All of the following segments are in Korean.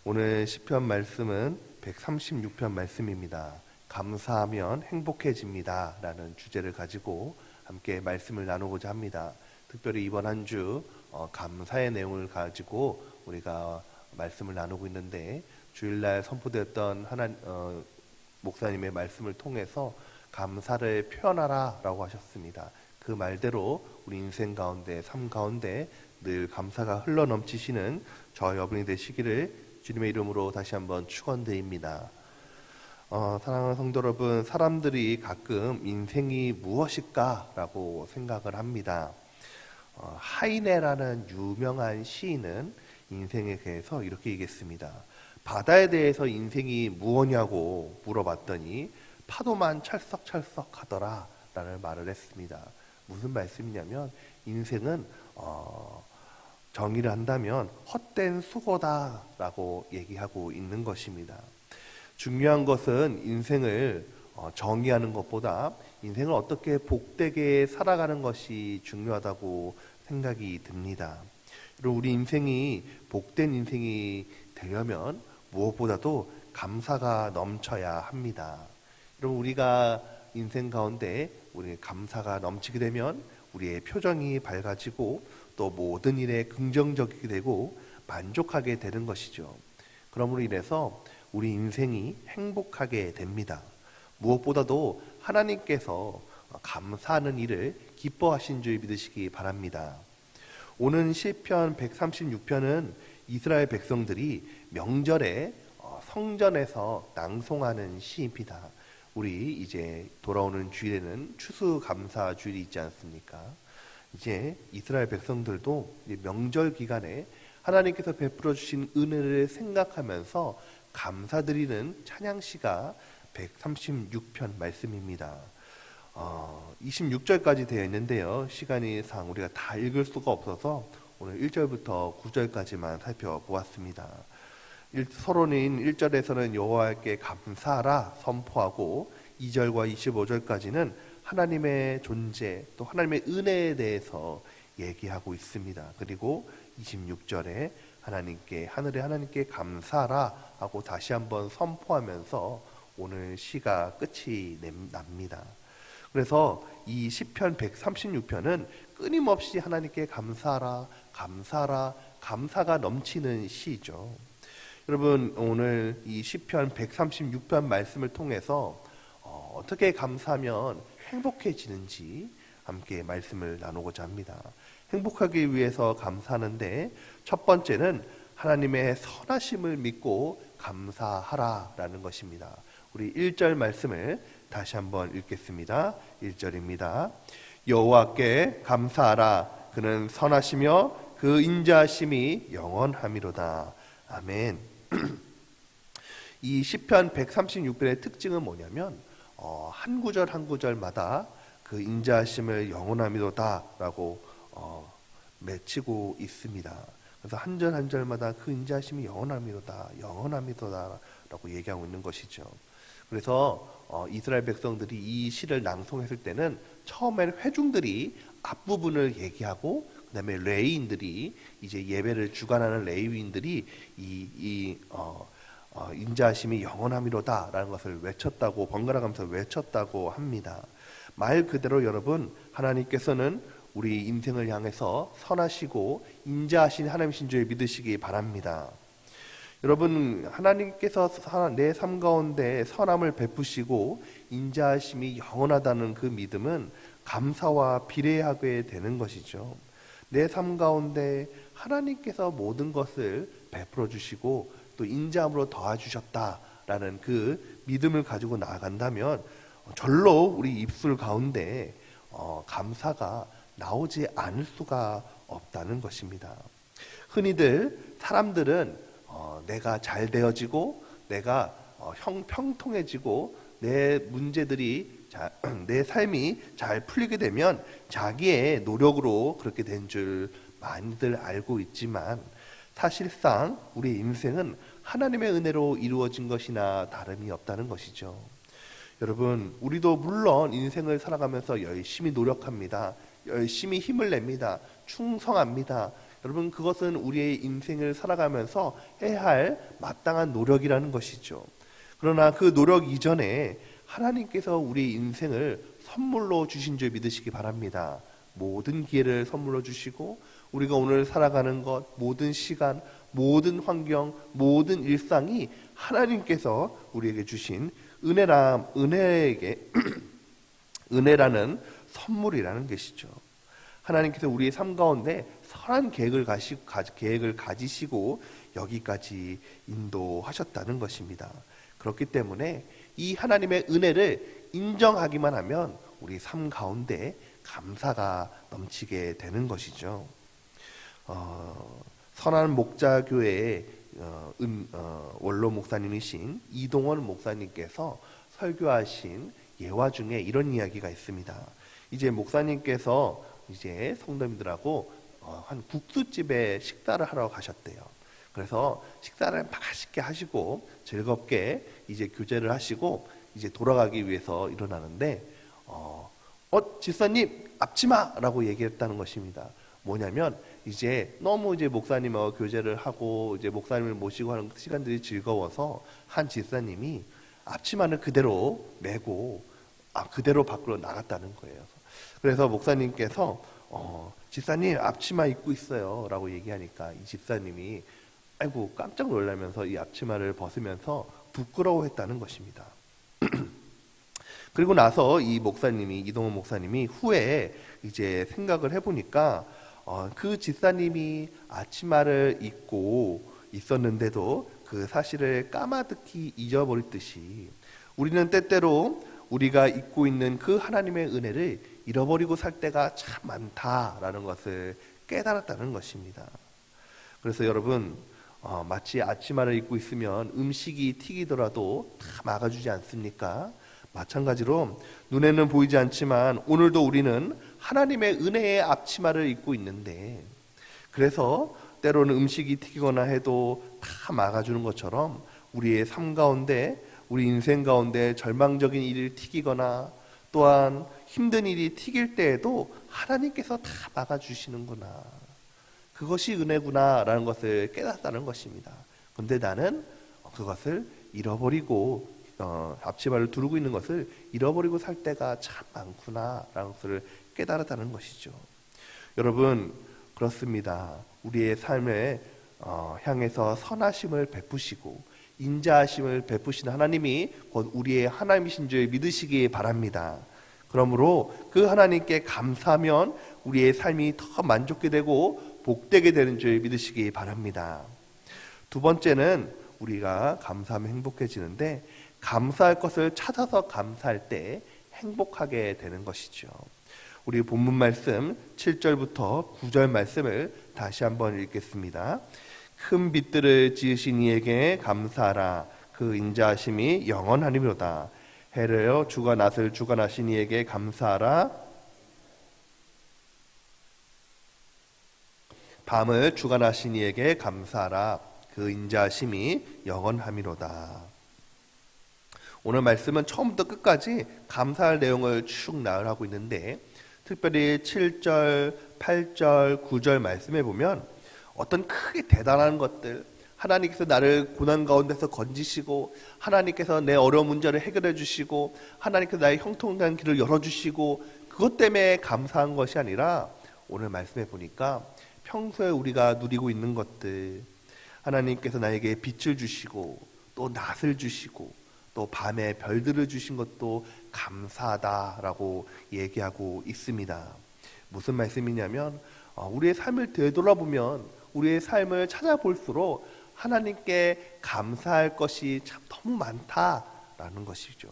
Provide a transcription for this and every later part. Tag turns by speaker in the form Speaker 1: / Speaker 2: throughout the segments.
Speaker 1: 오늘 시편 말씀은 136편 말씀입니다. 감사하면 행복해집니다 라는 주제를 가지고 함께 말씀을 나누고자 합니다. 특별히 이번 한 주 감사의 내용을 가지고 우리가 말씀을 나누고 있는데, 주일날 선포되었던 목사님의 말씀을 통해서 감사를 표현하라 라고 하셨습니다. 그 말대로 우리 인생 가운데, 삶 가운데 늘 감사가 흘러넘치시는 저 여러분이 되시기를 주님의 이름으로 다시 한번 축원드립니다. 사랑하는 성도 여러분, 사람들이 가끔 인생이 무엇일까 라고 생각을 합니다. 하이네라는 유명한 시인은 인생에 대해서 이렇게 얘기했습니다. 바다에 대해서 인생이 무엇냐고 물어봤더니 파도만 찰썩찰썩 하더라 라는 말을 했습니다. 무슨 말씀이냐면, 인생은 정의를 한다면 헛된 수고다 라고 얘기하고 있는 것입니다. 중요한 것은 인생을 정의하는 것보다 인생을 어떻게 복되게 살아가는 것이 중요하다고 생각이 듭니다. 우리 인생이 복된 인생이 되려면 무엇보다도 감사가 넘쳐야 합니다. 그럼 우리가 인생 가운데 우리 감사가 넘치게 되면 우리의 표정이 밝아지고 또 모든 일에 긍정적이게 되고 만족하게 되는 것이죠. 그러므로 인해서 우리 인생이 행복하게 됩니다. 무엇보다도 하나님께서 감사하는 일을 기뻐하신 줄 믿으시기 바랍니다. 오늘 시편 136편은 이스라엘 백성들이 명절에 성전에서 낭송하는 시입니다. 우리 이제 돌아오는 주일에는 추수감사 주일이 있지 않습니까? 이제 이스라엘 백성들도 명절 기간에 하나님께서 베풀어 주신 은혜를 생각하면서 감사드리는 찬양시가 136편 말씀입니다. 26절까지 되어 있는데요. 시간이 상 우리가 다 읽을 수가 없어서 오늘 1절부터 9절까지만 살펴보았습니다. 서론인 1절에서는 여호와께 감사하라 선포하고, 2절과 25절까지는 하나님의 존재 또 하나님의 은혜에 대해서 얘기하고 있습니다. 그리고 26절에 하늘의 하나님께 감사하라 하고 다시 한번 선포하면서 오늘 시가 끝이 납니다. 그래서 이 시편 136편은 끊임없이 하나님께 감사하라, 감사하라, 감사가 넘치는 시죠. 여러분, 오늘 이 시편 136편 말씀을 통해서 어떻게 감사하면 행복해지는지 함께 말씀을 나누고자 합니다. 행복하기 위해서 감사하는데 첫 번째는 하나님의 선하심을 믿고 감사하라라는 것입니다. 우리 1절 말씀을 다시 한번 읽겠습니다. 1절입니다. 여호와께 감사하라. 그는 선하시며 그 인자하심이 영원함이로다. 아멘. 이 시편 136편의 특징은 뭐냐면 한 구절 한 구절마다 그 인자하심을 영원함이로다 라고 맺히고 있습니다. 그래서 한 절 한 절마다 그 인자하심이 영원함이로다, 영원함이로다 라고 얘기하고 있는 것이죠. 그래서 이스라엘 백성들이 이 시를 낭송했을 때는 처음에는 회중들이 앞부분을 얘기하고, 그 다음에 레위인들이, 이제 예배를 주관하는 레위인들이 인자하심이 영원함이로다 라는 것을 외쳤다고, 번갈아가면서 외쳤다고 합니다. 말 그대로 여러분, 하나님께서는 우리 인생을 향해서 선하시고 인자하신 하나님이신 줄 믿으시기 바랍니다. 여러분, 하나님께서 내 삶 가운데 선함을 베푸시고 인자하심이 영원하다는 그 믿음은 감사와 비례하게 되는 것이죠. 내 삶 가운데 하나님께서 모든 것을 베풀어 주시고 또 인자함으로 도와주셨다라는 그 믿음을 가지고 나아간다면 절로 우리 입술 가운데 감사가 나오지 않을 수가 없다는 것입니다. 흔히들 사람들은 내가 잘 되어지고 내가 평통해지고 내 문제들이 내 삶이 잘 풀리게 되면 자기의 노력으로 그렇게 된 줄 많이들 알고 있지만, 사실상 우리 인생은 하나님의 은혜로 이루어진 것이나 다름이 없다는 것이죠. 여러분, 우리도 물론 인생을 살아가면서 열심히 노력합니다. 열심히 힘을 냅니다. 충성합니다. 여러분, 그것은 우리의 인생을 살아가면서 해야 할 마땅한 노력이라는 것이죠. 그러나 그 노력 이전에 하나님께서 우리 인생을 선물로 주신 줄 믿으시기 바랍니다. 모든 기회를 선물로 주시고 우리가 오늘 살아가는 것, 모든 시간, 모든 환경, 모든 일상이 하나님께서 우리에게 주신 은혜라는 선물이라는 것이죠. 하나님께서 우리의 삶 가운데 선한 계획을 가지시고 여기까지 인도하셨다는 것입니다. 그렇기 때문에 이 하나님의 은혜를 인정하기만 하면 우리 삶 가운데 감사가 넘치게 되는 것이죠. 선한 목자교회의 원로 목사님이신 이동원 목사님께서 설교하신 예화 중에 이런 이야기가 있습니다. 이제 목사님께서 이제 성도님들하고 한 국수집에 식사를 하러 가셨대요. 그래서 식사를 맛있게 하시고 즐겁게 이제 교제를 하시고 이제 돌아가기 위해서 일어나는데 집사님 앞치마라고 얘기했다는 것입니다. 뭐냐면 이제 너무 이제 목사님하고 교제를 하고 이제 목사님을 모시고 하는 시간들이 즐거워서 한 집사님이 앞치마를 그대로 메고 그대로 밖으로 나갔다는 거예요. 그래서 목사님께서 집사님 앞치마 입고 있어요 라고 얘기하니까 이 집사님이 아이고 깜짝 놀라면서 이 앞치마를 벗으면서 부끄러워했다는 것입니다. 그리고 나서 이동원 목사님이 후에 이제 생각을 해보니까 그 집사님이 앞치마를 입고 있었는데도 그 사실을 까마득히 잊어버렸듯이 우리는 때때로 우리가 입고 있는 그 하나님의 은혜를 잃어버리고 살 때가 참 많다라는 것을 깨달았다는 것입니다. 그래서 여러분 마치 앞치마를 입고 있으면 음식이 튀기더라도 다 막아주지 않습니까? 마찬가지로 눈에는 보이지 않지만 오늘도 우리는 하나님의 은혜의 앞치마를 입고 있는데 그래서 때로는 음식이 튀기거나 해도 다 막아주는 것처럼 우리의 삶 가운데 우리 인생 가운데 절망적인 일이 튀기거나 또한 힘든 일이 튀길 때에도 하나님께서 다 막아주시는구나. 그것이 은혜구나라는 것을 깨닫다는 것입니다. 그런데 나는 그것을 잃어버리고 앞치마를 두르고 있는 것을 잃어버리고 살 때가 참 많구나라는 것을 깨달았다는 것이죠. 여러분 그렇습니다. 우리의 삶에 향해서 선하심을 베푸시고 인자하심을 베푸시는 하나님이 곧 우리의 하나님이신 줄 믿으시기 바랍니다. 그러므로 그 하나님께 감사하면 우리의 삶이 더 만족게 되고 복되게 되는 줄 믿으시기 바랍니다. 두 번째는 우리가 감사하면 행복해지는데 감사할 것을 찾아서 감사할 때 행복하게 되는 것이죠. 우리 본문 말씀 7절부터 9절 말씀을 다시 한번 읽겠습니다. 큰 빛들을 지으신 이에게 감사하라. 그 인자하심이 영원하리로다. 해를 주가 낫을 주가 나신 이에게 감사하라. 밤을 주가 나신 이에게 감사하라. 그 인자하심이 영원하미로다. 오늘 말씀은 처음부터 끝까지 감사할 내용을 쭉 나열하고 있는데 특별히 7절, 8절, 9절 말씀에 보면 어떤 크게 대단한 것들, 하나님께서 나를 고난 가운데서 건지시고 하나님께서 내 어려운 문제를 해결해 주시고 하나님께서 나의 형통한 길을 열어주시고 그것 때문에 감사한 것이 아니라 오늘 말씀해 보니까 평소에 우리가 누리고 있는 것들, 하나님께서 나에게 빛을 주시고 또 낫을 주시고 또 밤에 별들을 주신 것도 감사하다라고 얘기하고 있습니다. 무슨 말씀이냐면 우리의 삶을 되돌아보면 우리의 삶을 찾아볼수록 하나님께 감사할 것이 참 너무 많다라는 것이죠.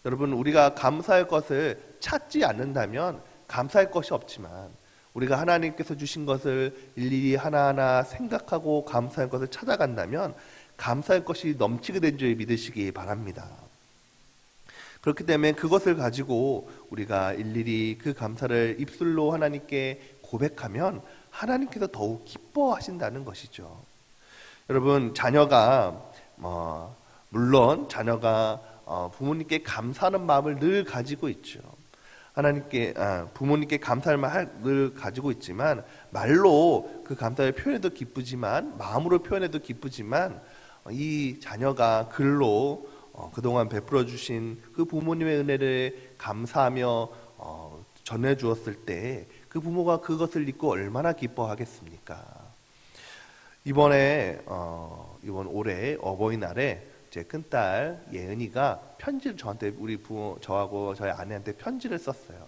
Speaker 1: 여러분 우리가 감사할 것을 찾지 않는다면 감사할 것이 없지만 우리가 하나님께서 주신 것을 일일이 하나하나 생각하고 감사할 것을 찾아간다면 감사할 것이 넘치게 된 줄 믿으시기 바랍니다. 그렇기 때문에 그것을 가지고 우리가 일일이 그 감사를 입술로 하나님께 고백하면 하나님께서 더욱 기뻐하신다는 것이죠. 여러분 자녀가 물론 자녀가 부모님께 감사하는 마음을 늘 가지고 있죠. 부모님께 감사할 말을 가지고 있지만 말로 그 감사를 표현해도 기쁘지만 마음으로 표현해도 기쁘지만 이 자녀가 글로 그동안 베풀어 주신 그 부모님의 은혜를 감사하며 전해 주었을 때 그 부모가 그것을 잊고 얼마나 기뻐하겠습니까? 이번 올해 어버이날에 제 큰딸 예은이가 편지를 저한테 저하고 저희 아내한테 편지를 썼어요.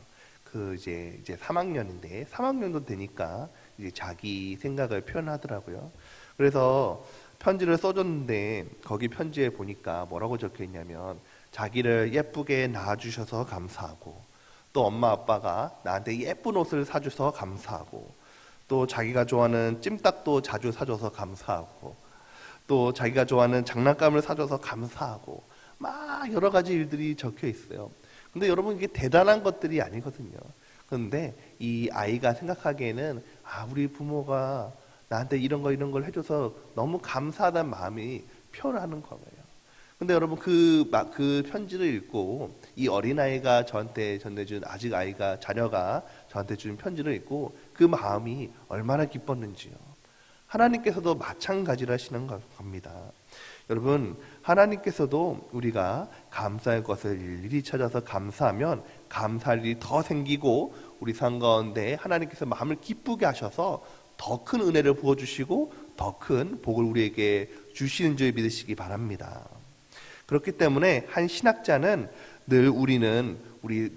Speaker 1: 이제 3학년인데 3학년도 되니까 이제 자기 생각을 표현하더라고요. 그래서 편지를 써줬는데 거기 편지에 보니까 뭐라고 적혀 있냐면 자기를 예쁘게 낳아주셔서 감사하고 또 엄마 아빠가 나한테 예쁜 옷을 사줘서 감사하고 또 자기가 좋아하는 찜닭도 자주 사줘서 감사하고 또 자기가 좋아하는 장난감을 사줘서 감사하고 막 여러 가지 일들이 적혀 있어요. 근데 여러분 이게 대단한 것들이 아니거든요. 그런데 이 아이가 생각하기에는 우리 부모가 나한테 이런 걸 해줘서 너무 감사하다는 마음이 표현하는 거예요. 근데 여러분 그 편지를 읽고 이 어린아이가 저한테 전해준 자녀가 저한테 준 편지를 읽고 그 마음이 얼마나 기뻤는지요. 하나님께서도 마찬가지를 하시는 겁니다. 여러분 하나님께서도 우리가 감사할 것을 일일이 찾아서 감사하면 감사할 일이 더 생기고 우리 삶 가운데 하나님께서 마음을 기쁘게 하셔서 더 큰 은혜를 부어주시고 더 큰 복을 우리에게 주시는 줄 믿으시기 바랍니다. 그렇기 때문에 한 신학자는 우리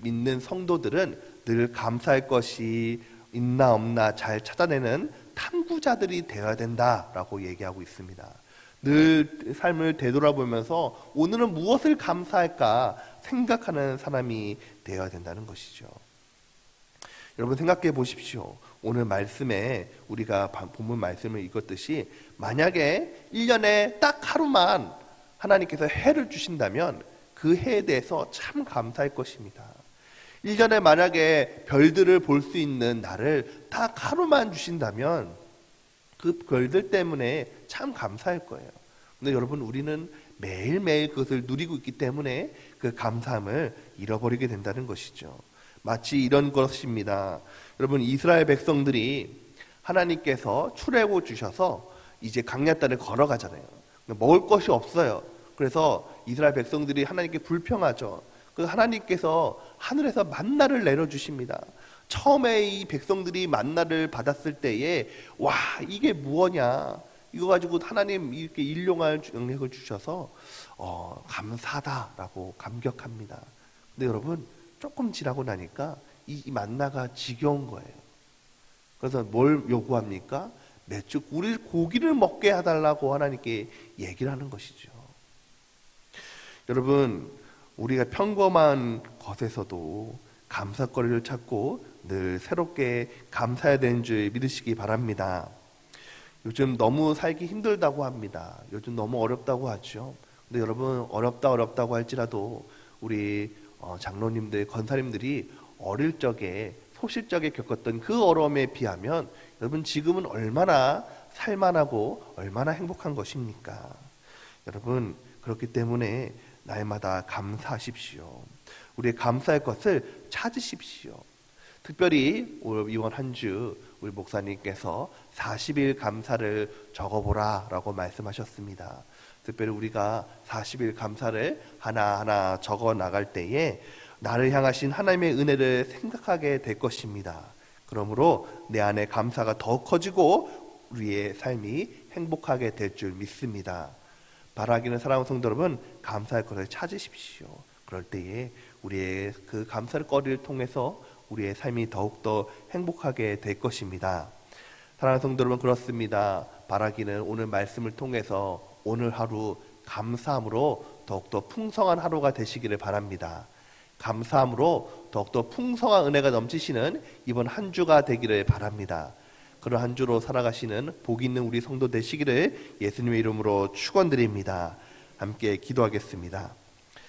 Speaker 1: 믿는 성도들은 늘 감사할 것이 있나 없나 잘 찾아내는 탐구자들이 되어야 된다라고 얘기하고 있습니다. 늘 삶을 되돌아보면서 오늘은 무엇을 감사할까 생각하는 사람이 되어야 된다는 것이죠. 여러분 생각해 보십시오. 오늘 말씀에 우리가 본문 말씀을 읽었듯이 만약에 1년에 딱 하루만 하나님께서 해를 주신다면 그 해에 대해서 참 감사할 것입니다. 1년에 만약에 별들을 볼 수 있는 날을 딱 하루만 주신다면 그 별들 때문에 참 감사할 거예요. 근데 여러분 우리는 매일매일 그것을 누리고 있기 때문에 그 감사함을 잃어버리게 된다는 것이죠. 마치 이런 것입니다. 여러분 이스라엘 백성들이 하나님께서 출애굽 주셔서 이제 강야 땅을 걸어가잖아요. 먹을 것이 없어요. 그래서 이스라엘 백성들이 하나님께 불평하죠. 그 하나님께서 하늘에서 만나를 내려주십니다. 처음에 이 백성들이 만나를 받았을 때에 와 이게 무엇냐 이거 가지고 하나님 이렇게 일용할 영역을 주셔서 감사하다라고 감격합니다. 근데 여러분 조금 지나고 나니까 이 만나가 지겨운 거예요. 그래서 뭘 요구합니까? 매주 우리 고기를 먹게 해달라고 하나님께 얘기를 하는 것이죠. 여러분 우리가 평범한 것에서도 감사거리를 찾고 늘 새롭게 감사해야 되는 줄 믿으시기 바랍니다. 요즘 너무 살기 힘들다고 합니다. 요즘 너무 어렵다고 하죠. 근데 여러분 어렵다고 할지라도 우리 장로님들, 권사님들이 어릴 적에 소실적에 겪었던 그 어려움에 비하면 여러분 지금은 얼마나 살만하고 얼마나 행복한 것입니까? 여러분 그렇기 때문에 날마다 감사하십시오. 우리의 감사할 것을 찾으십시오. 특별히 이번 한 주 우리 목사님께서 40일 감사를 적어보라 라고 말씀하셨습니다. 특별히 우리가 40일 감사를 하나하나 적어 나갈 때에 나를 향하신 하나님의 은혜를 생각하게 될 것입니다. 그러므로 내 안에 감사가 더 커지고 우리의 삶이 행복하게 될 줄 믿습니다. 바라기는 사랑하는 성도 여러분, 감사할 것을 찾으십시오. 그럴 때에 우리의 그 감사의 거리를 통해서 우리의 삶이 더욱더 행복하게 될 것입니다. 사랑하는 성도 여러분, 그렇습니다. 바라기는 오늘 말씀을 통해서 오늘 하루 감사함으로 더욱더 풍성한 하루가 되시기를 바랍니다. 감사함으로 더욱더 풍성한 은혜가 넘치시는 이번 한 주가 되기를 바랍니다. 그런 한 주로 살아가시는 복 있는 우리 성도 되시기를 예수님의 이름으로 축원드립니다. 함께 기도하겠습니다.